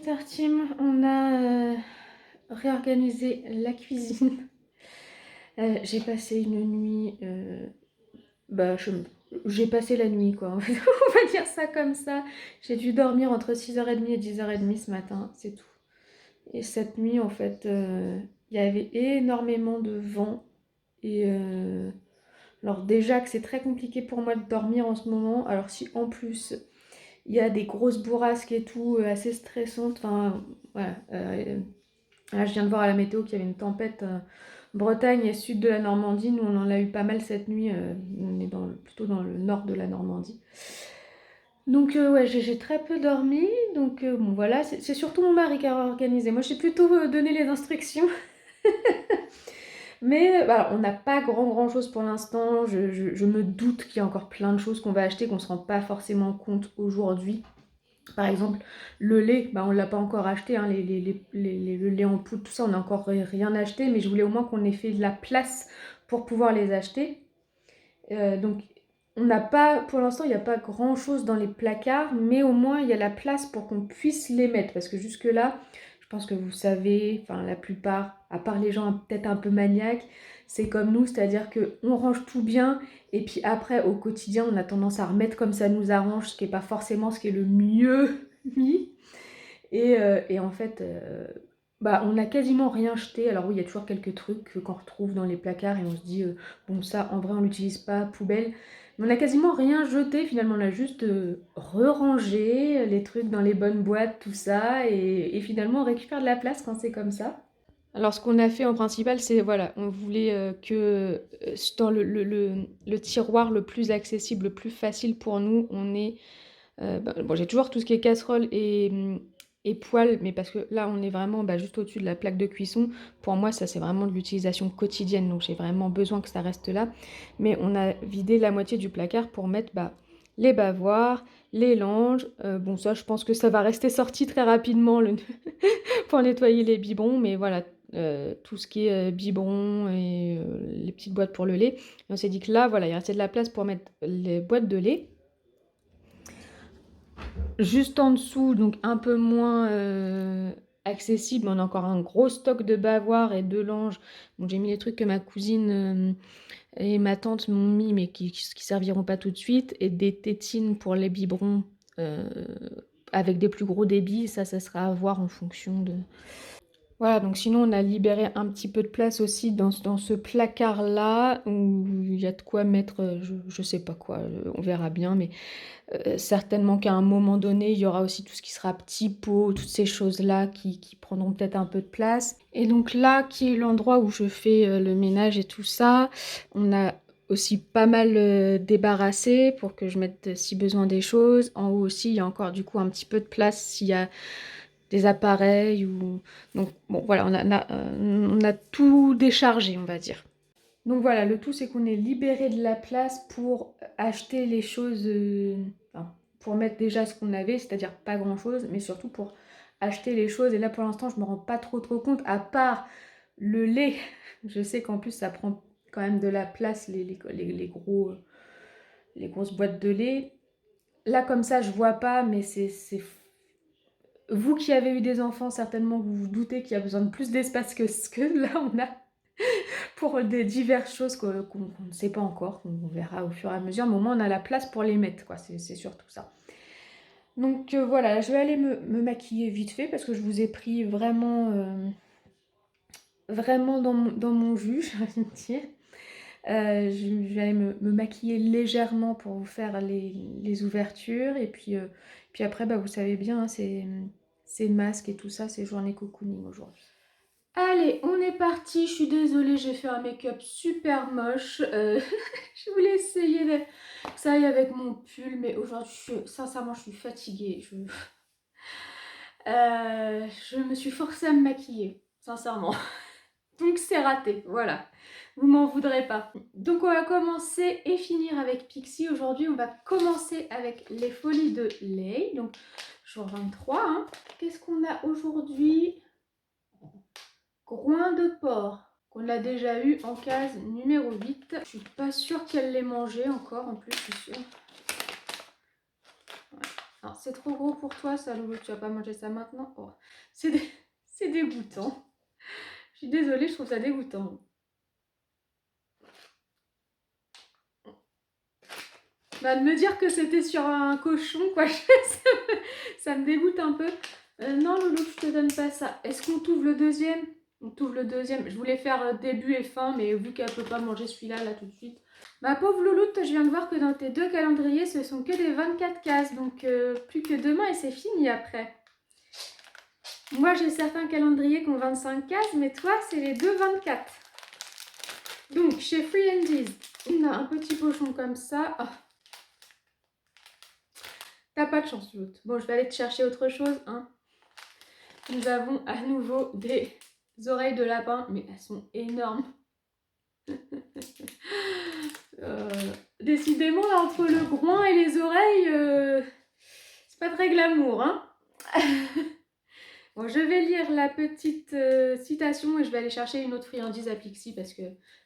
Tartim, on a réorganisé la cuisine. J'ai passé une nuit, bah, j'ai passé la nuit quoi, on va dire ça comme ça. J'ai dû dormir entre 6h30 et 10h30 ce matin, c'est tout. Et cette nuit, en fait, il y avait énormément de vent. Et alors déjà que c'est très compliqué pour moi de dormir en ce moment, alors si en plus il y a des grosses bourrasques et tout, assez stressantes, enfin voilà. Là, je viens de voir à la météo qu'il y avait une tempête Bretagne et sud de la Normandie. Nous, on en a eu pas mal cette nuit. On est plutôt dans le nord de la Normandie. Donc, ouais, j'ai très peu dormi. Donc, bon, voilà, c'est surtout mon mari qui a organisé. Moi, j'ai plutôt donné les instructions. Mais voilà, on n'a pas grand chose pour l'instant. Je me doute qu'il y a encore plein de choses qu'on va acheter qu'on ne se rend pas forcément compte aujourd'hui. Par exemple, le lait, bah, on ne l'a pas encore acheté, hein, le lait en poudre, tout ça, on n'a encore rien acheté, mais je voulais au moins qu'on ait fait de la place pour pouvoir les acheter. Donc, on n'a pas, pour l'instant, il n'y a pas grand chose dans les placards, mais au moins il y a la place pour qu'on puisse les mettre, parce que jusque-là, je pense que vous savez, enfin la plupart, à part les gens peut-être un peu maniaques, c'est comme nous, c'est-à-dire qu'on range tout bien, et puis après, au quotidien, on a tendance à remettre comme ça nous arrange, ce qui n'est pas forcément ce qui est le mieux mis. Et en fait, bah, on n'a quasiment rien jeté. Alors oui, il y a toujours quelques trucs qu'on retrouve dans les placards et on se dit, bon ça, en vrai, on l'utilise pas, poubelle. Mais on n'a quasiment rien jeté, finalement, on a juste re-rangé les trucs dans les bonnes boîtes, tout ça, et finalement, on récupère de la place quand c'est comme ça. Alors, ce qu'on a fait en principal, c'est, voilà, on voulait que dans le tiroir le plus accessible, le plus facile pour nous, on ait bah, bon, j'ai toujours tout ce qui est casserole et poêle, mais parce que là, on est vraiment bah, juste au-dessus de la plaque de cuisson. Pour moi, ça, c'est vraiment de l'utilisation quotidienne, donc j'ai vraiment besoin que ça reste là. Mais on a vidé la moitié du placard pour mettre bah, les bavoirs, les langes. Bon, ça, je pense que ça va rester sorti très rapidement pour nettoyer les biberons, mais voilà, tout ce qui est biberon et les petites boîtes pour le lait. Et on s'est dit que là, voilà, il restait de la place pour mettre les boîtes de lait. Juste en dessous, donc un peu moins accessible, on a encore un gros stock de bavoirs et de langes. Donc j'ai mis les trucs que ma cousine et ma tante m'ont mis, mais qui serviront pas tout de suite, et des tétines pour les biberons avec des plus gros débits. Ça sera à voir en fonction de... Voilà, donc sinon on a libéré un petit peu de place aussi dans ce placard-là, où il y a de quoi mettre, je sais pas quoi, on verra bien, mais certainement qu'à un moment donné, il y aura aussi tout ce qui sera petit pot, toutes ces choses-là qui prendront peut-être un peu de place. Et donc là, qui est l'endroit où je fais le ménage et tout ça, on a aussi pas mal débarrassé pour que je mette si besoin des choses. En haut aussi, il y a encore du coup un petit peu de place s'il y a des appareils ou... Donc bon, voilà, on a tout déchargé, on va dire. Donc voilà, le tout c'est qu'on ait libéré de la place pour acheter les choses, enfin, pour mettre déjà ce qu'on avait, c'est-à-dire pas grand-chose, mais surtout pour acheter les choses. Et là pour l'instant je me rends pas trop compte, à part le lait. Je sais qu'en plus ça prend quand même de la place, les grosses boîtes de lait. Là comme ça je vois pas, mais c'est... Vous qui avez eu des enfants, certainement vous vous doutez qu'il y a besoin de plus d'espace que ce que là on a pour des diverses choses qu'on ne sait pas encore, qu'on verra au fur et à mesure, mais au moins on a la place pour les mettre, quoi. C'est surtout ça. Donc voilà, je vais aller me maquiller vite fait parce que je vous ai pris vraiment, vraiment dans mon jus, j'ai envie de dire. Je vais aller me maquiller légèrement pour vous faire les ouvertures, et puis après, bah, vous savez bien, hein, c'est masque et tout ça, c'est journée cocooning aujourd'hui. Allez, on est parti. Je suis désolée, j'ai fait un make-up super moche. Je voulais essayer que ça aille avec mon pull, mais aujourd'hui, sincèrement, je suis fatiguée. Je me suis forcée à me maquiller, sincèrement. Donc c'est raté, voilà. Vous m'en voudrez pas. Donc on va commencer et finir avec Pixie. Aujourd'hui, on va commencer avec les folies de Lay. Donc jour 23. Hein. Qu'est-ce qu'on a aujourd'hui? Groin de porc, qu'on a déjà eu en case numéro 8. Je suis pas sûre qu'elle l'ait mangé encore, en plus, je suis sûre. Ouais. Alors, c'est trop gros pour toi, ça, Loulou. Tu vas pas manger ça maintenant. Oh, c'est dé... c'est dégoûtant. Je suis désolée, je trouve ça dégoûtant. Bah, de me dire que c'était sur un cochon, quoi, ça me dégoûte un peu. Non, Loulou, je te donne pas ça. Est-ce qu'on t'ouvre le deuxième? On t'ouvre le deuxième. Je voulais faire début et fin, mais vu qu'elle peut pas manger celui-là, là, tout de suite. Ma pauvre Louloute, je viens de voir que dans tes 2 calendriers, ce sont que des 24 cases. Donc, plus que demain et c'est fini après. Moi, j'ai certains calendriers qui ont 25 cases, mais toi, c'est les 2 24. Donc, chez Friendies, on a un petit pochon comme ça. Oh. T'as pas de chance, l'autre. Bon, je vais aller te chercher autre chose. Hein. Nous avons à nouveau des oreilles de lapin, mais elles sont énormes. Décidément, là, entre le groin et les oreilles, c'est pas très glamour. Hein. Bon, je vais lire la petite citation et je vais aller chercher une autre friandise à Pixie parce que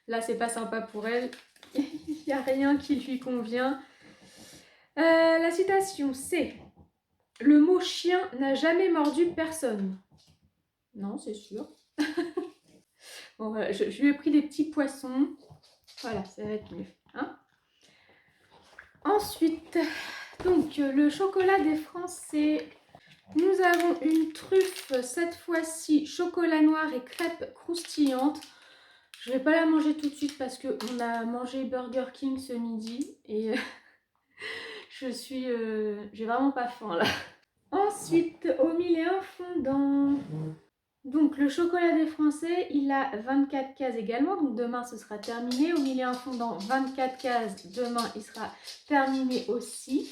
là, c'est pas sympa pour elle. Il n'y a rien qui lui convient. La citation, c'est « Le mot chien n'a jamais mordu personne. » Non, c'est sûr. Bon, voilà, je lui ai pris des petits poissons. Voilà, ça va être mieux. Hein. Ensuite, donc, le chocolat des Français. Nous avons une truffe, cette fois-ci, chocolat noir et crêpe croustillante. Je vais pas la manger tout de suite parce qu'on a mangé Burger King ce midi et j'ai vraiment pas faim là. Ensuite, au mille et un fondant. Donc le chocolat des Français, il a 24 cases également, donc demain ce sera terminé. Au mille et un fondant, 24 cases, demain il sera terminé aussi.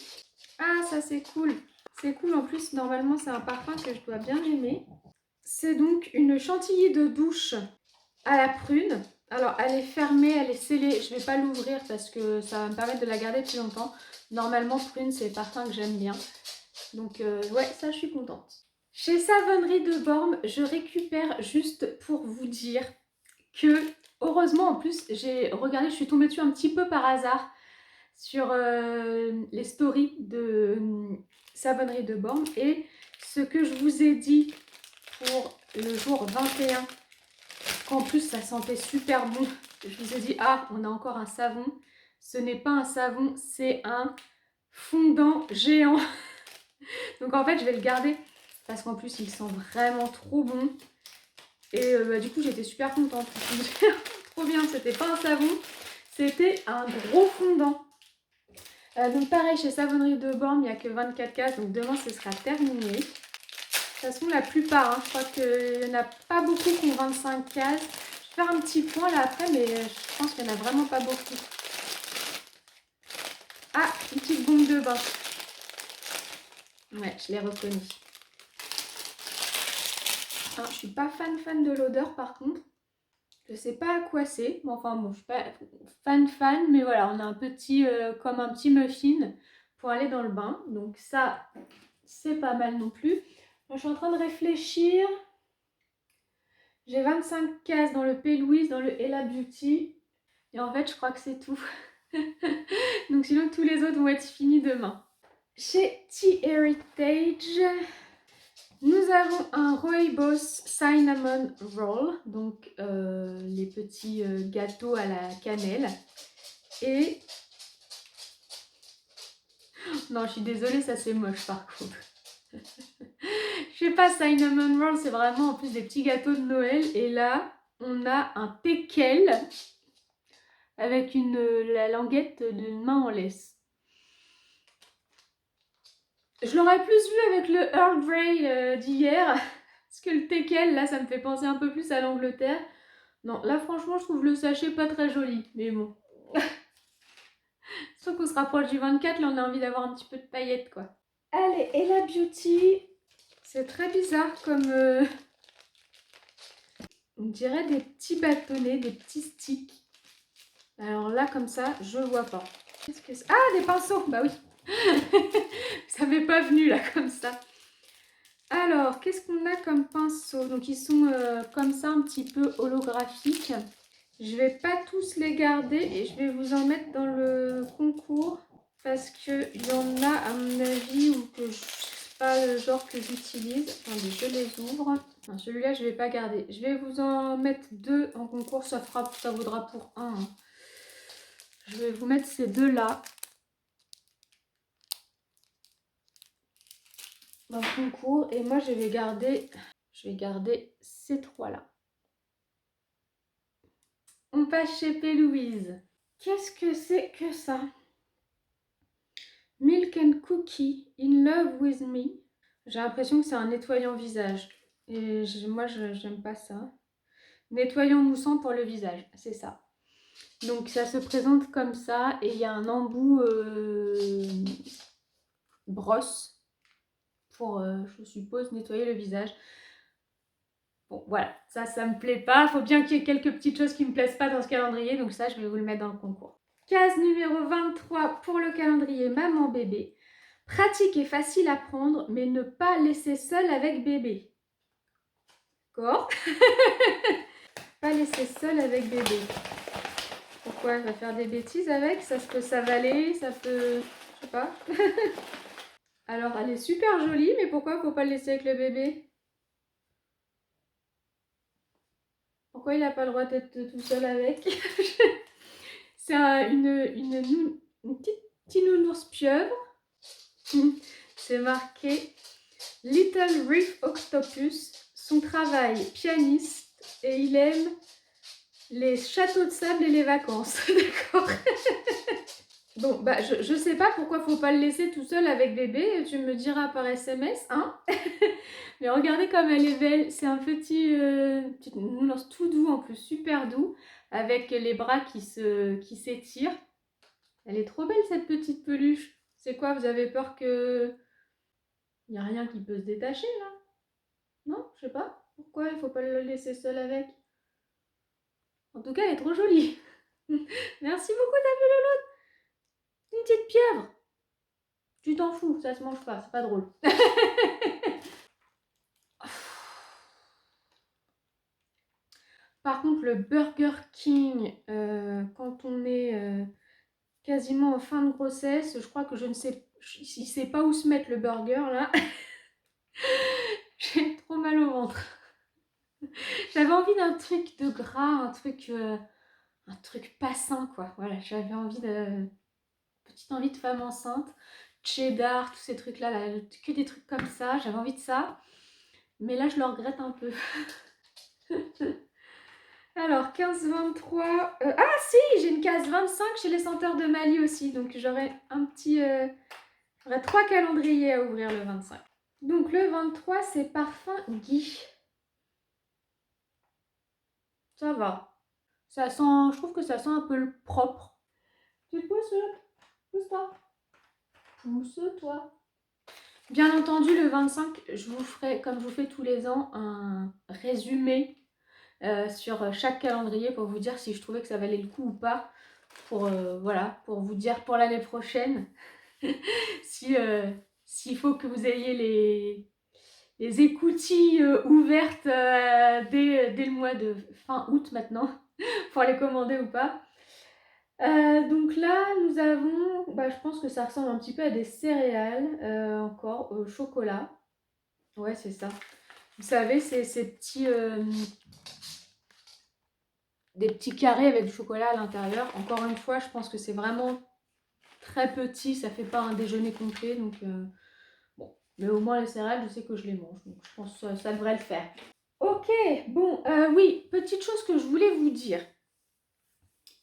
Ah, ça c'est cool. C'est cool, en plus normalement c'est un parfum que je dois bien aimer. C'est donc une chantilly de douche à la prune. Alors elle est fermée, elle est scellée, je ne vais pas l'ouvrir parce que ça va me permettre de la garder plus longtemps. Normalement prune c'est le parfum que j'aime bien. Donc ouais, ça je suis contente. Chez Savonnerie de Bormes, je récupère juste pour vous dire que heureusement en plus j'ai regardé, je suis tombée dessus un petit peu par hasard sur les stories de Savonnerie de Bormes et ce que je vous ai dit pour le jour 21, qu'en plus ça sentait super bon, je vous ai dit ah on a encore un savon, ce n'est pas un savon, c'est un fondant géant. Donc en fait je vais le garder parce qu'en plus il sent vraiment trop bon et du coup j'étais super contente. Trop bien, c'était pas un savon, c'était un gros fondant. Donc pareil, chez Savonnerie de Bormes, il n'y a que 24 cases, donc demain ce sera terminé. De toute façon, la plupart, hein, je crois qu'il n'y en a pas beaucoup qui ont 25 cases. Je vais faire un petit point là après, mais je pense qu'il n'y en a vraiment pas beaucoup. Ah, une petite bombe de bain. Ouais, je l'ai reconnue. Ah, je suis pas fan de l'odeur par contre. Je sais pas à quoi c'est. Bon, enfin bon, je suis pas fan, mais voilà, on a un petit, comme un petit muffin pour aller dans le bain. Donc ça, c'est pas mal non plus. Moi, je suis en train de réfléchir. J'ai 25 cases dans le P. Louise, dans le Ella Beauty. Et en fait, je crois que c'est tout. Donc sinon, tous les autres vont être finis demain. Chez Tea Heritage, nous avons un Rooibos Cinnamon Roll. Donc les petits gâteaux à la cannelle. Et... Non, je suis désolée, ça c'est moche par contre. Je sais pas, Cinnamon Roll, c'est vraiment en plus des petits gâteaux de Noël. Et là, on a un teckel avec la languette d'une main en laisse. Je l'aurais plus vu avec le Earl Grey d'hier. Parce que le teckel, là, ça me fait penser un peu plus à l'Angleterre. Non, là, franchement, je trouve le sachet pas très joli. Mais bon. Sauf qu'on se rapproche du 24, là, on a envie d'avoir un petit peu de paillettes, quoi. Allez, Ella Beauty. C'est très bizarre comme... on dirait des petits bâtonnets, des petits sticks. Alors là, comme ça, je vois pas. Qu'est-ce que c'est? Ah, des pinceaux! Bah oui. Ça m'est pas venu là, comme ça. Alors, qu'est-ce qu'on a comme pinceaux? Donc, ils sont comme ça, un petit peu holographiques. Je vais pas tous les garder et je vais vous en mettre dans le concours. Parce qu'il y en a, à mon avis, ou que c'est pas le genre que j'utilise. Attendez, je les ouvre. Enfin, celui-là, je vais pas garder. Je vais vous en mettre 2 en concours. Ça vaudra pour un. Hein. Je vais vous mettre ces 2-là. Dans le concours. Et moi, je vais garder ces 3-là. On passe chez P. Louise. Qu'est-ce que c'est que ça? Milk and Cookie, In Love With Me. J'ai l'impression que c'est un nettoyant visage. Et moi, j'aime pas ça. Nettoyant moussant pour le visage, c'est ça. Donc ça se présente comme ça. Et il y a un embout brosse pour, je suppose, nettoyer le visage. Bon, voilà, ça me plaît pas. Il faut bien qu'il y ait quelques petites choses qui me plaisent pas dans ce calendrier. Donc ça, je vais vous le mettre dans le concours. Case numéro 23 pour le calendrier maman-bébé. Pratique et facile à prendre, mais ne pas laisser seul avec bébé. D'accord? Pas laisser seul avec bébé. Pourquoi? Elle va faire des bêtises avec? Ça peut s'avaler, ça peut... Je sais pas. Alors, elle est super jolie, mais pourquoi faut pas le laisser avec le bébé? Pourquoi il n'a pas le droit d'être tout seul avec? C'est une petite nounours pieuvre. C'est marqué Little Reef Octopus. Son travail, pianiste, et il aime les châteaux de sable et les vacances. D'accord. Bon, bah, je sais pas pourquoi faut pas le laisser tout seul avec bébé. Tu me diras par SMS, hein. Mais regardez comme elle est belle. C'est un petit nounours tout doux, en plus super doux, avec les bras qui s'étirent. Elle est trop belle cette petite peluche. C'est quoi, vous avez peur que... Il n'y a rien qui peut se détacher là? Non, je sais pas. Pourquoi il faut pas le laisser seul avec? En tout cas, elle est trop jolie. Merci beaucoup, ta peluche. Une petite pieuvre. Tu t'en fous, ça se mange pas, c'est pas drôle. Par contre, le Burger King, quand on est quasiment en fin de grossesse, je crois que je ne sais pas où se mettre le burger là. J'ai trop mal au ventre. J'avais envie d'un truc de gras, un truc pas sain quoi. Voilà, j'avais envie petite envie de femme enceinte, cheddar, tous ces trucs là, que des trucs comme ça. J'avais envie de ça, mais là je le regrette un peu. Alors 15-23, ah si, j'ai une case 25 chez les senteurs de Mali aussi, donc j'aurai j'aurai 3 calendriers à ouvrir le 25. Donc le 23 c'est parfum Guy. Ça va. Ça sent, je trouve que ça sent un peu le propre. Tu te pousses, pousse-toi. Pousse-toi. Bien entendu, le 25, je vous ferai, comme je vous fais tous les ans, un résumé sur chaque calendrier pour vous dire si je trouvais que ça valait le coup ou pas. Voilà, pour vous dire pour l'année prochaine s'il faut que vous ayez les écoutilles ouvertes dès le mois de fin août maintenant pour les commander ou pas. Donc là, nous avons, je pense que ça ressemble un petit peu à des céréales, encore, au chocolat. Ouais, c'est ça. Vous savez, ces petits, des petits carrés avec du chocolat à l'intérieur. Encore une fois, je pense que c'est vraiment très petit, ça fait pas un déjeuner complet. Donc, bon. Mais au moins, les céréales, je sais que je les mange. Donc, je pense que ça devrait le faire. Ok, bon, oui, petite chose que je voulais vous dire.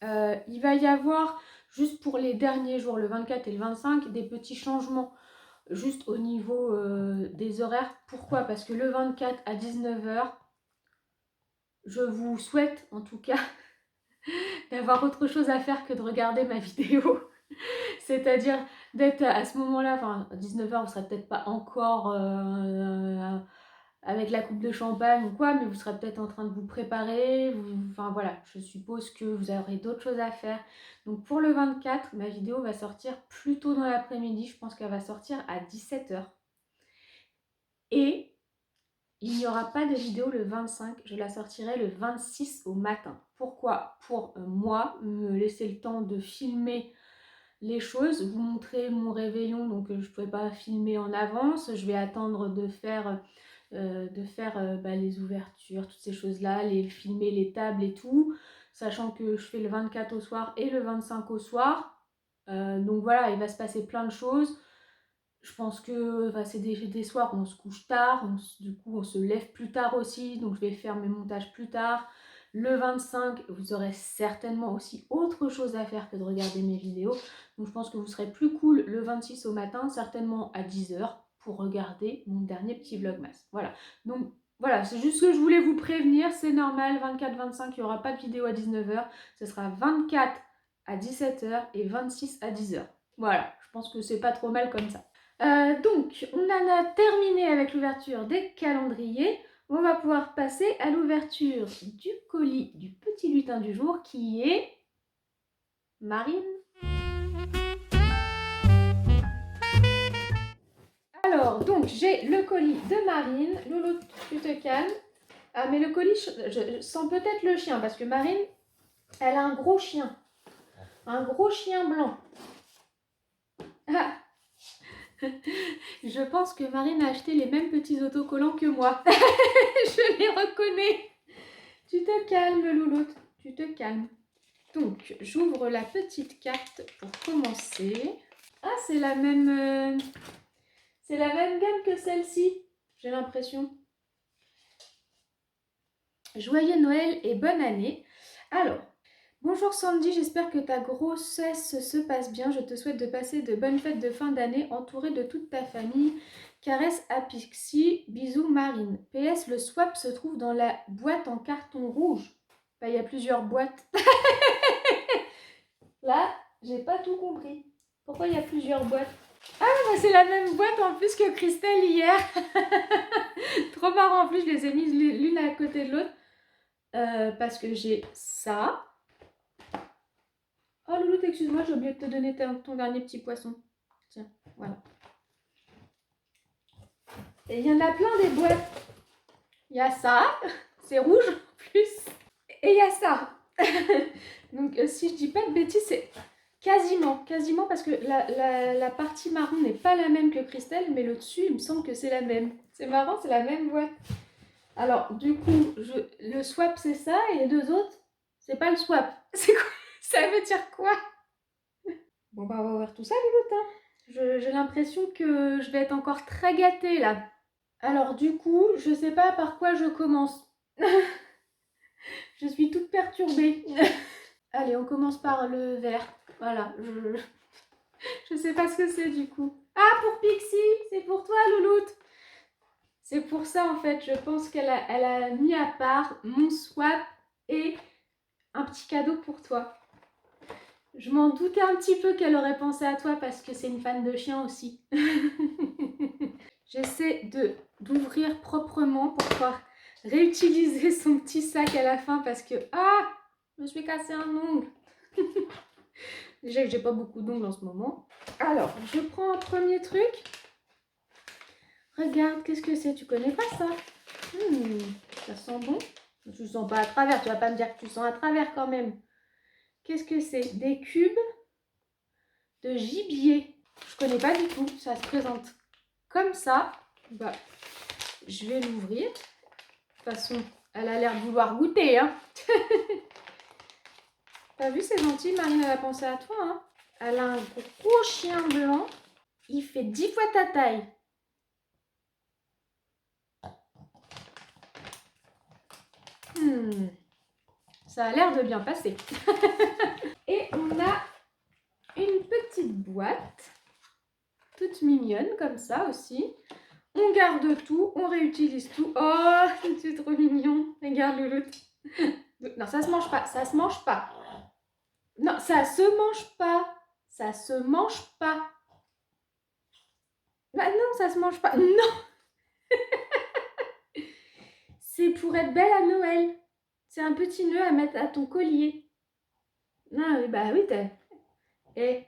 Il va y avoir, juste pour les derniers jours, le 24 et le 25, des petits changements juste au niveau des horaires. Pourquoi? Parce que le 24 à 19h, je vous souhaite en tout cas d'avoir autre chose à faire que de regarder ma vidéo. C'est-à-dire d'être à ce moment-là, enfin à 19h, vous serez peut-être pas encore avec la coupe de champagne ou quoi, mais vous serez peut-être en train de vous préparer. Enfin voilà, je suppose que vous aurez d'autres choses à faire. Donc pour le 24, ma vidéo va sortir plus tôt dans l'après-midi. Je pense qu'elle va sortir à 17h. Et il n'y aura pas de vidéo le 25, je la sortirai le 26 au matin. Pourquoi? Pour moi, me laisser le temps de filmer les choses, vous montrer mon réveillon, donc je ne pouvais pas filmer en avance, je vais attendre de faire les ouvertures, toutes ces choses-là, filmer les tables et tout, sachant que je fais le 24 au soir et le 25 au soir. Donc voilà, il va se passer plein de choses. Je pense que c'est des soirs où on se couche tard, du coup on se lève plus tard aussi, donc je vais faire mes montages plus tard. Le 25, vous aurez certainement aussi autre chose à faire que de regarder mes vidéos. Donc je pense que vous serez plus cool le 26 au matin, certainement à 10 h pour regarder mon dernier petit vlogmas. Voilà, donc voilà, c'est juste que je voulais vous prévenir, c'est normal, 24-25, il n'y aura pas de vidéo à 19 h. Ce sera 24 à 17 h et 26 à 10 h. Voilà, je pense que c'est pas trop mal comme ça. Donc, on en a terminé avec l'ouverture des calendriers. On va pouvoir passer à l'ouverture du colis du petit lutin du jour qui est Marine. Alors, donc, j'ai le colis de Marine. Loulou, tu te calmes. Ah, mais le colis, je sens peut-être le chien parce que Marine, elle a un gros chien. Un gros chien blanc. Ah. Je pense que Marine a acheté les mêmes petits autocollants que moi. Je les reconnais. Tu te calmes, Louloute. Tu te calmes. Donc, j'ouvre la petite carte pour commencer. Ah, c'est la même gamme que celle-ci, j'ai l'impression. Joyeux Noël et bonne année. Alors, bonjour Sandy, j'espère que ta grossesse se passe bien. Je te souhaite de passer de bonnes fêtes de fin d'année entourée de toute ta famille. Caresse à Pixie, bisous Marine. PS, le swap se trouve dans la boîte en carton rouge. Bah, il y a plusieurs boîtes. Là, j'ai pas tout compris. Pourquoi il y a plusieurs boîtes? Ah, bah, c'est la même boîte en plus que Christelle hier. Trop marrant, en plus je les ai mises l'une à côté de l'autre. Parce que j'ai ça. Oh Louloute, excuse-moi, j'ai oublié de te donner ton dernier petit poisson. Tiens, voilà. Et il y en a plein des boîtes. Il y a ça, c'est rouge en plus. Et il y a ça. Donc si je dis pas de bêtises, c'est quasiment parce que la partie marron n'est pas la même que Christelle, mais le dessus, il me semble que c'est la même. C'est marrant, c'est la même boîte. Alors du coup, le swap c'est ça, et les deux autres, c'est pas le swap. C'est quoi? Ça veut dire quoi? Bon bah on va voir tout ça, Louloute, hein. J'ai l'impression que je vais être encore très gâtée là. Alors du coup, je sais pas par quoi je commence. Je suis toute perturbée. Allez, on commence par le vert. Voilà, je sais pas ce que c'est du coup. Ah, pour Pixie, c'est pour toi, Louloute. C'est pour ça en fait, je pense qu'elle a mis à part mon swap et un petit cadeau pour toi. Je m'en doutais un petit peu qu'elle aurait pensé à toi parce que c'est une fan de chien aussi. J'essaie d'ouvrir proprement pour pouvoir réutiliser son petit sac à la fin parce que... Ah, je me suis cassé un ongle. Déjà que j'ai pas beaucoup d'ongles en ce moment. Alors, je prends un premier truc. Regarde, qu'est-ce que c'est? Tu connais pas ça? Ça sent bon. Tu sens pas à travers, tu vas pas me dire que tu sens à travers quand même. Qu'est-ce que c'est? Des cubes de gibier. Je connais pas du tout. Ça se présente comme ça. Bah, je vais l'ouvrir. De toute façon, elle a l'air de vouloir goûter, hein. T'as vu, c'est gentil, Marine, elle a pensé à toi, hein. Elle a un gros chien blanc. Il fait 10 fois ta taille. Ça a l'air de bien passer. Et on a une petite boîte, toute mignonne comme ça aussi. On garde tout, on réutilise tout. Oh, c'est trop mignon. Regarde Louloute. Non, ça se mange pas, ça se mange pas. Non, ça se mange pas. Ça se mange pas. Bah non, ça se mange pas. Non. C'est pour être belle à Noël. C'est un petit nœud à mettre à ton collier. Non, bah oui, t'es... Eh,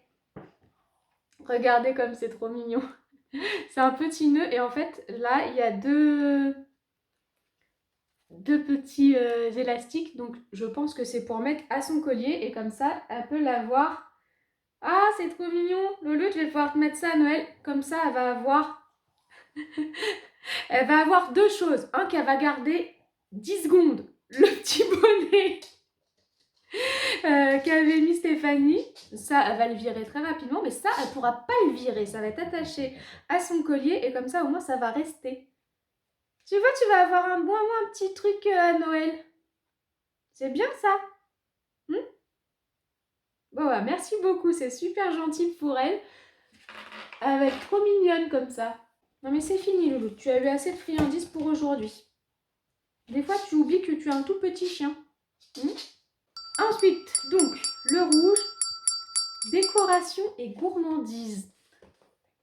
regardez comme c'est trop mignon. C'est un petit nœud et en fait, là, il y a deux petits élastiques. Donc, je pense que c'est pour mettre à son collier et comme ça, elle peut l'avoir Ah, c'est trop mignon. Lolo, je vais pouvoir te mettre ça à Noël. Comme ça, elle va avoir... elle va avoir deux choses. Un, qu'elle va garder 10 secondes. Le petit bonnet qu'avait mis Stéphanie. Ça, elle va le virer très rapidement. Mais ça, elle ne pourra pas le virer. Ça va être attaché à son collier. Et comme ça, au moins, ça va rester. Tu vois, tu vas avoir un petit truc à Noël. C'est bien ça. Bon, bah, merci beaucoup. C'est super gentil pour elle. Elle va être trop mignonne comme ça. Non mais c'est fini Loulou, tu as eu assez de friandises pour aujourd'hui. Des fois tu oublies que tu as un tout petit chien. Ensuite, donc, le rouge, décoration et gourmandise.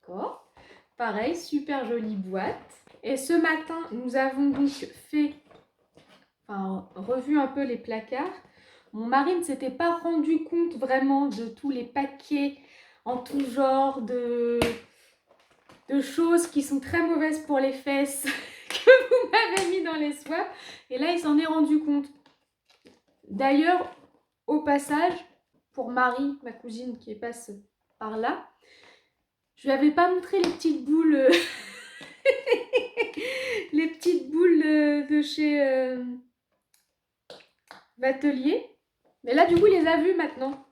D'accord. Pareil, super jolie boîte. Et ce matin, nous avons donc revu un peu les placards. Mon mari ne s'était pas rendu compte vraiment de tous les paquets en tout genre de choses qui sont très mauvaises pour les fesses que vous m'avez mis dans les swaps. Et là, il s'en est rendu compte. D'ailleurs, au passage, pour Marie, ma cousine qui passe par là, je lui avais pas montré les petites boules, les petites boules de chez Batelier. Mais là, du coup, il les a vues maintenant.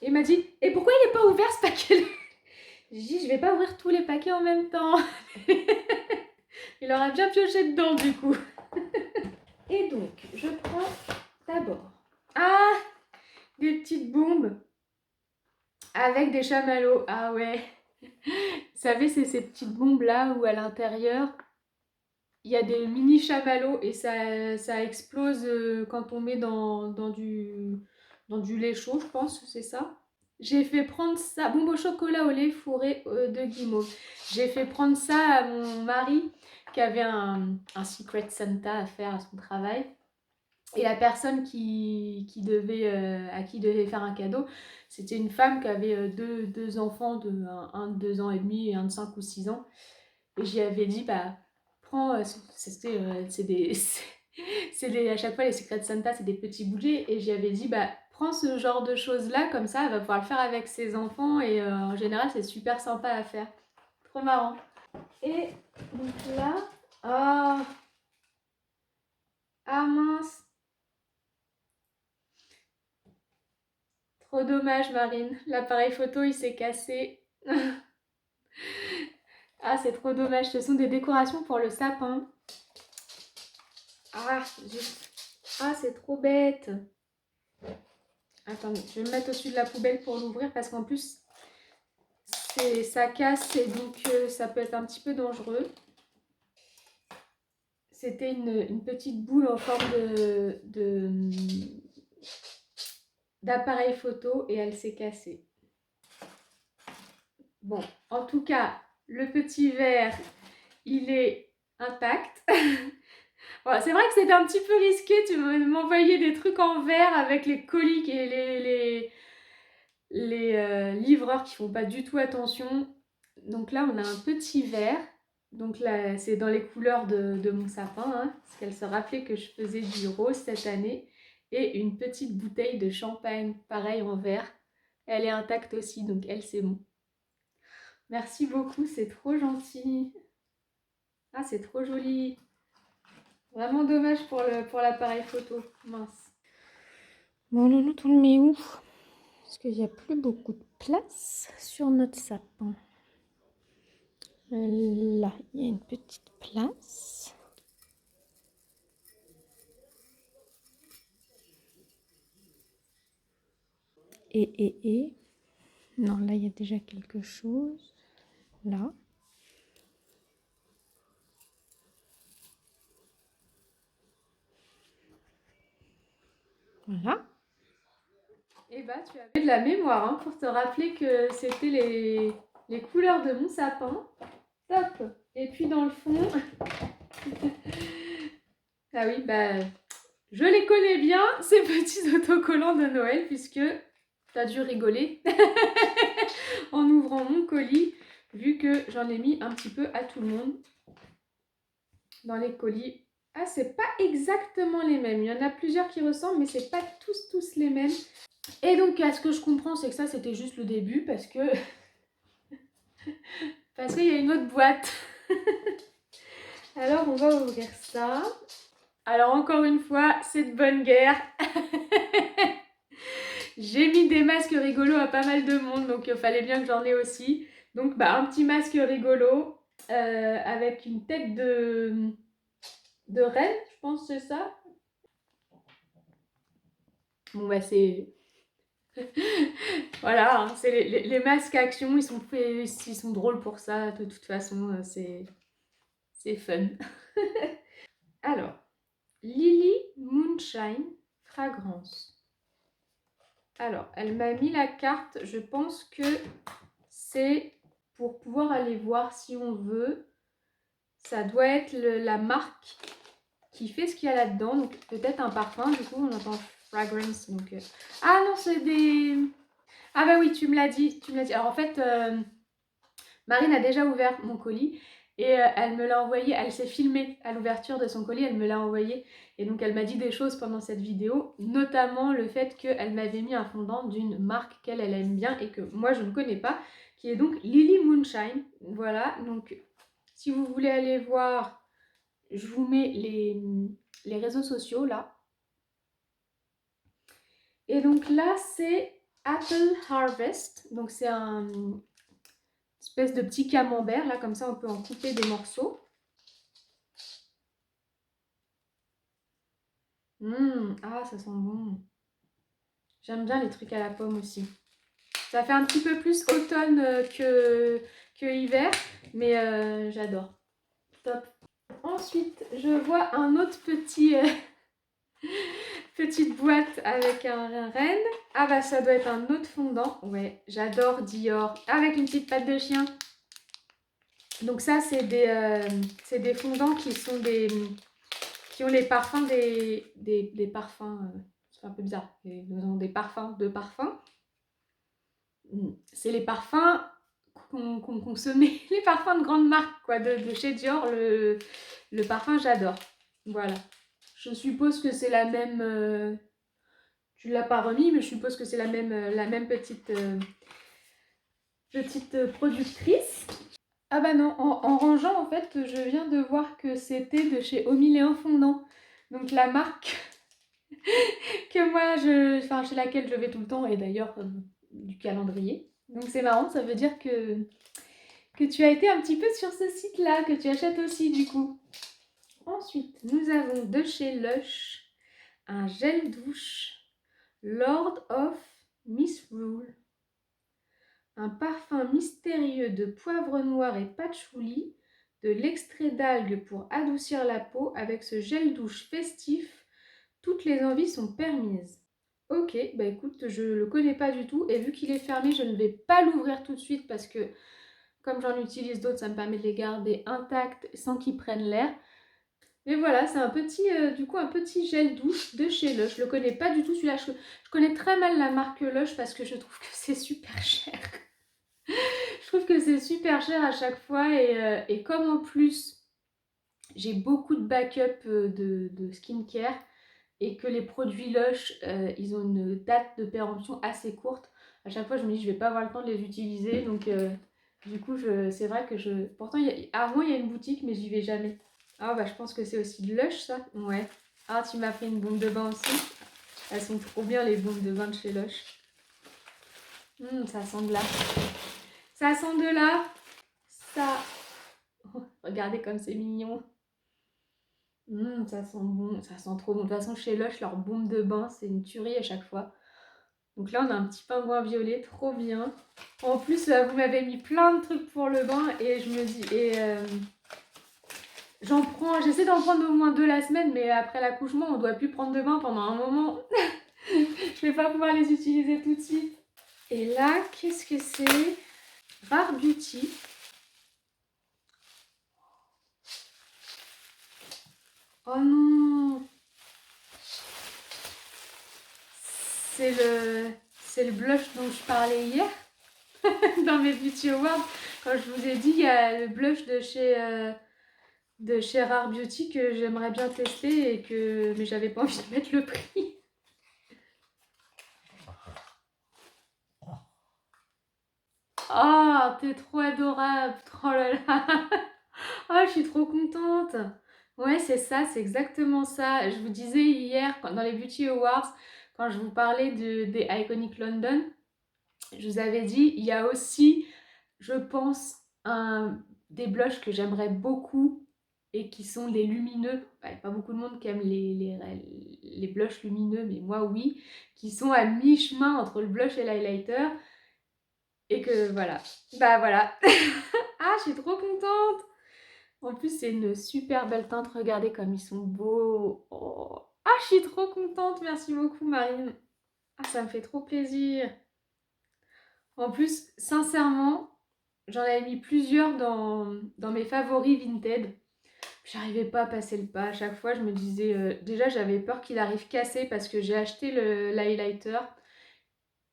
Et il m'a dit, et pourquoi il n'est pas ouvert ce paquet-là? J'ai dit, je vais pas ouvrir tous les paquets en même temps. Il aura bien pioché dedans, du coup. Et donc, je prends d'abord des petites bombes avec des chamallows. Ah ouais. Vous savez, c'est ces petites bombes là où à l'intérieur, il y a des mini chamallows et ça explose quand on met dans du lait chaud, je pense, c'est ça. J'ai fait prendre ça, bombe au chocolat au lait fourré de guimauve. J'ai fait prendre ça à mon mari qui avait un Secret Santa à faire à son travail. Et la personne à qui devait faire un cadeau, c'était une femme qui avait deux enfants, un de 2 ans et demi et un de 5 ou 6 ans. Et j'y avais dit, bah, prends, à chaque fois les Secret Santa, c'est des petits budgets. Et j'y avais dit, bah, prends ce genre de choses-là, comme ça, elle va pouvoir le faire avec ses enfants. Et en général, c'est super sympa à faire. Trop marrant. Et donc là, ah mince. Trop dommage, Marine. L'appareil photo, il s'est cassé. Ah, c'est trop dommage. Ce sont des décorations pour le sapin. Ah, c'est trop bête. Attendez, je vais me mettre au-dessus de la poubelle pour l'ouvrir parce qu'en plus, ça casse et donc ça peut être un petit peu dangereux. C'était une petite boule en forme d'appareil photo et elle s'est cassée. Bon, en tout cas, le petit verre, il est intact. Voilà, c'est vrai que c'était un petit peu risqué, tu m'envoyais des trucs en verre avec les colis et les livreurs qui font pas du tout attention. Donc là, on a un petit verre. Donc là, c'est dans les couleurs de mon sapin, hein, parce qu'elle se rappelait que je faisais du rose cette année. Et une petite bouteille de champagne, pareil en verre. Elle est intacte aussi, donc elle, c'est bon. Merci beaucoup, c'est trop gentil. Ah, c'est trop joli. Vraiment dommage pour l'appareil photo. Mince. Bon, Loulou, on le met où? Parce qu'il n'y a plus beaucoup de place sur notre sapin. Là, il y a une petite place. Et. Non, là, il y a déjà quelque chose. Là. Voilà. Et bah, tu avais de la mémoire hein, pour te rappeler que c'était les couleurs de mon sapin. Top. Et puis dans le fond... ah oui, bah... Je les connais bien, ces petits autocollants de Noël, puisque tu as dû rigoler en ouvrant mon colis, vu que j'en ai mis un petit peu à tout le monde dans les colis. Ah, c'est pas exactement les mêmes. Il y en a plusieurs qui ressemblent, mais c'est pas tous les mêmes. Et donc, à ce que je comprends, c'est que ça, c'était juste le début parce que parce qu'il y a une autre boîte. Alors, on va ouvrir ça. Alors, encore une fois, c'est de bonne guerre. J'ai mis des masques rigolos à pas mal de monde, donc il fallait bien que j'en ai aussi. Donc, bah, un petit masque rigolo avec une tête de reine, je pense que c'est ça. Bon, bah, c'est... voilà, hein, c'est les masques action, ils sont faits, ils sont drôles pour ça, de toute façon, c'est fun. Alors, Lily Moonshine Fragrance. Alors, elle m'a mis la carte, je pense que c'est pour pouvoir aller voir si on veut. Ça doit être la marque qui fait ce qu'il y a là-dedans, donc peut-être un parfum, du coup on entend fragrance. Donc, ah non, c'est des... Ah bah oui, tu me l'as dit, tu me l'as dit. Alors en fait, Marine a déjà ouvert mon colis et elle me l'a envoyé, elle s'est filmée à l'ouverture de son colis, elle me l'a envoyé et donc elle m'a dit des choses pendant cette vidéo, notamment le fait qu'elle m'avait mis un fondant d'une marque qu'elle aime bien et que moi je ne connais pas, qui est donc Lily Moonshine. Voilà, donc si vous voulez aller voir, je vous mets les réseaux sociaux là. Et donc là c'est Apple Harvest, donc c'est un espèce de petit camembert, là, comme ça, on peut en couper des morceaux. Ah, ça sent bon. J'aime bien les trucs à la pomme aussi. Ça fait un petit peu plus automne que hiver, mais j'adore. Top. Ensuite, je vois un autre petit... petite boîte avec un renne. Ah bah ça doit être un autre fondant. Ouais, j'adore Dior. Avec une petite patte de chien. Donc ça, c'est des fondants qui sont qui ont les parfums des parfums. C'est un peu bizarre. Nous avons des parfums de parfums. C'est les parfums qu'on consommait, les parfums de grande marque, quoi, de chez Dior. Le parfum, j'adore. Voilà. Je suppose que c'est la même... tu ne l'as pas remis, mais je suppose que c'est la même petite productrice. Ah bah non, en rangeant, en fait, je viens de voir que c'était de chez Au Mille et un Fondant. Donc la marque que moi, enfin, chez laquelle je vais tout le temps, et d'ailleurs du calendrier. Donc c'est marrant, ça veut dire que tu as été un petit peu sur ce site-là, que tu achètes aussi du coup. Ensuite, nous avons de chez Lush un gel douche Lord of Misrule. Un parfum mystérieux de poivre noir et patchouli, de l'extrait d'algues pour adoucir la peau. Avec ce gel douche festif, toutes les envies sont permises. Ok, bah écoute, je le connais pas du tout et vu qu'il est fermé, je ne vais pas l'ouvrir tout de suite parce que comme j'en utilise d'autres, ça me permet de les garder intacts sans qu'ils prennent l'air. Mais voilà, c'est un petit, du coup, un petit gel douche de chez Lush. Je le connais pas du tout celui-là. Je connais très mal la marque Lush parce que je trouve que c'est super cher. Je trouve que c'est super cher à chaque fois et comme en plus j'ai beaucoup de backup de skincare et que les produits Lush, ils ont une date de péremption assez courte, à chaque fois je me dis je vais pas avoir le temps de les utiliser, donc du coup c'est vrai que je... Pourtant à Rouen il y a une boutique mais j'y vais jamais. Ah bah je pense que c'est aussi de Lush ça. Ouais. Ah tu m'as fait une bombe de bain aussi. Elles sont trop bien les bombes de bain de chez Lush. Ça sent de là. Ça sent de là. Ça... Oh, regardez comme c'est mignon. Ça sent bon, ça sent trop bon. De toute façon, chez Lush, leur bombe de bain, c'est une tuerie à chaque fois. Donc là, on a un petit pingouin violet, trop bien. En plus, vous m'avez mis plein de trucs pour le bain et je me dis... j'essaie d'en prendre au moins 2 la semaine, mais après l'accouchement, on ne doit plus prendre de bain pendant un moment. Je vais pas pouvoir les utiliser tout de suite. Et là, qu'est-ce que c'est? Rare Beauty. Oh non! C'est le blush dont je parlais hier dans mes Beauty Awards. Quand je vous ai dit, il y a le blush de chez Rare Beauty que j'aimerais bien tester mais j'avais pas envie de mettre le prix. Oh, t'es trop adorable. Oh là là. Oh, je suis trop contente. Ouais, c'est ça, c'est exactement ça. Je vous disais hier, dans les Beauty Awards, quand je vous parlais des Iconic London, je vous avais dit, il y a aussi, je pense, des blushs que j'aimerais beaucoup et qui sont les lumineux. Il n'y a pas beaucoup de monde qui aime les blushs lumineux, mais moi oui, qui sont à mi-chemin entre le blush et l'highlighter. Et que voilà. Bah voilà. Ah, je suis trop contente. En plus, c'est une super belle teinte. Regardez comme ils sont beaux. Oh. Ah, je suis trop contente. Merci beaucoup, Marine. Ah, ça me fait trop plaisir. En plus, sincèrement, j'en avais mis plusieurs dans mes favoris Vinted. J'arrivais pas à passer le pas. À chaque fois, je me disais... déjà, j'avais peur qu'il arrive cassé parce que j'ai acheté l'highlighter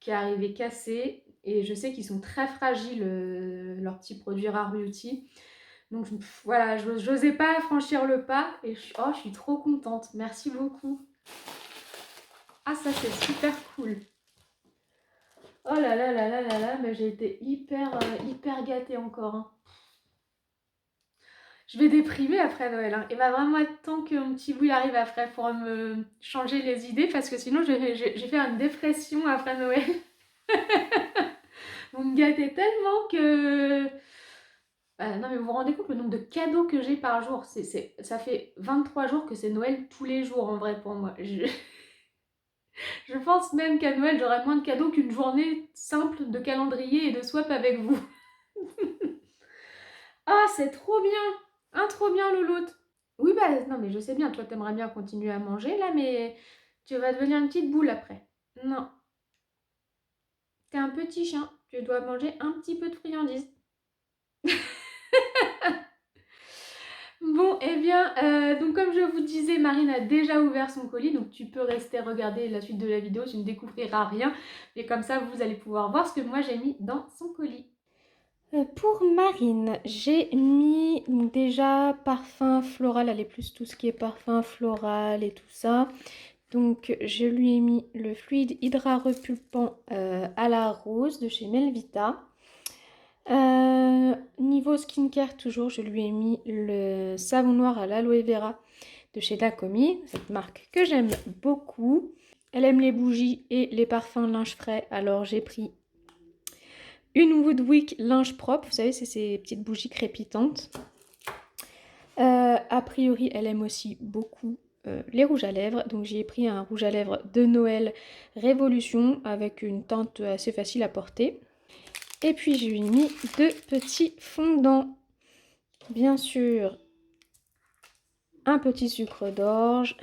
qui est arrivé cassé. Et je sais qu'ils sont très fragiles, leurs petits produits Rare Beauty. Donc voilà, j'osais pas franchir le pas. Et oh, je suis trop contente. Merci beaucoup. Ah, ça, c'est super cool. Oh là là là là là là, mais j'ai été hyper gâtée encore. Hein. Je vais déprimer après Noël. Hein. Il va vraiment être temps que mon petit bout il arrive après pour me changer les idées parce que sinon j'ai fait une dépression après Noël. Vous me gâtez tellement que... non mais vous vous rendez compte le nombre de cadeaux que j'ai par jour. Ça fait 23 jours que c'est Noël tous les jours en vrai pour moi. Je pense même qu'à Noël j'aurai moins de cadeaux qu'une journée simple de calendrier et de swap avec vous. Ah, c'est trop bien! Ah, trop bien, Louloute! Oui, bah non, mais je sais bien, toi t'aimerais bien continuer à manger là, mais tu vas devenir une petite boule après. Non, t'es un petit chien, tu dois manger un petit peu de friandises. Bon, eh bien, donc comme je vous disais, Marine a déjà ouvert son colis, donc tu peux rester regarder la suite de la vidéo, tu ne découvriras rien, mais comme ça vous allez pouvoir voir ce que moi j'ai mis dans son colis. Pour Marine, j'ai mis donc déjà parfum floral, elle est plus tout ce qui est parfum floral et tout ça. Donc je lui ai mis le fluide Hydra Repulpant à la rose de chez Melvita. Niveau skincare toujours, je lui ai mis le savon noir à l'aloe vera de chez Lacomi, cette marque que j'aime beaucoup. Elle aime les bougies et les parfums linge frais, alors j'ai pris une Woodwick linge propre, vous savez c'est ces petites bougies crépitantes. A priori elle aime aussi beaucoup les rouges à lèvres, donc j'ai pris un rouge à lèvres de Noël Révolution avec une teinte assez facile à porter. Et puis je lui ai mis deux petits fondants, bien sûr un petit sucre d'orge,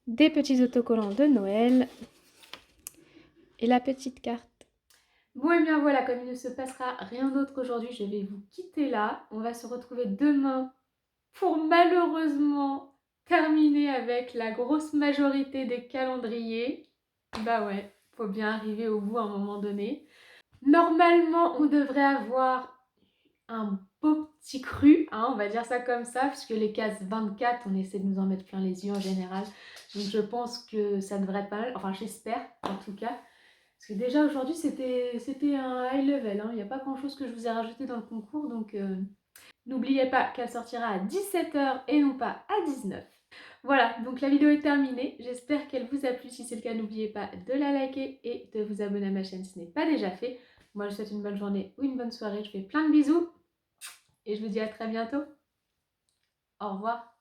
des petits autocollants de Noël et la petite carte. Bon et bien voilà, comme il ne se passera rien d'autre aujourd'hui, je vais vous quitter là. On va se retrouver demain pour malheureusement terminer avec la grosse majorité des calendriers. Bah ouais, faut bien arriver au bout à un moment donné. Normalement, on devrait avoir un beau petit cru, hein, on va dire ça comme ça, puisque les cases 24, on essaie de nous en mettre plein les yeux en général. Donc je pense que ça devrait être pas mal, enfin j'espère en tout cas. Parce que déjà aujourd'hui c'était un high level, hein. Il n'y a pas grand chose que je vous ai rajouté dans le concours, donc n'oubliez pas qu'elle sortira à 17 h et non pas à 19 h. Voilà, donc la vidéo est terminée. J'espère qu'elle vous a plu. Si c'est le cas, n'oubliez pas de la liker et de vous abonner à ma chaîne si ce n'est pas déjà fait. Moi, je vous souhaite une bonne journée ou une bonne soirée. Je vous fais plein de bisous et je vous dis à très bientôt. Au revoir.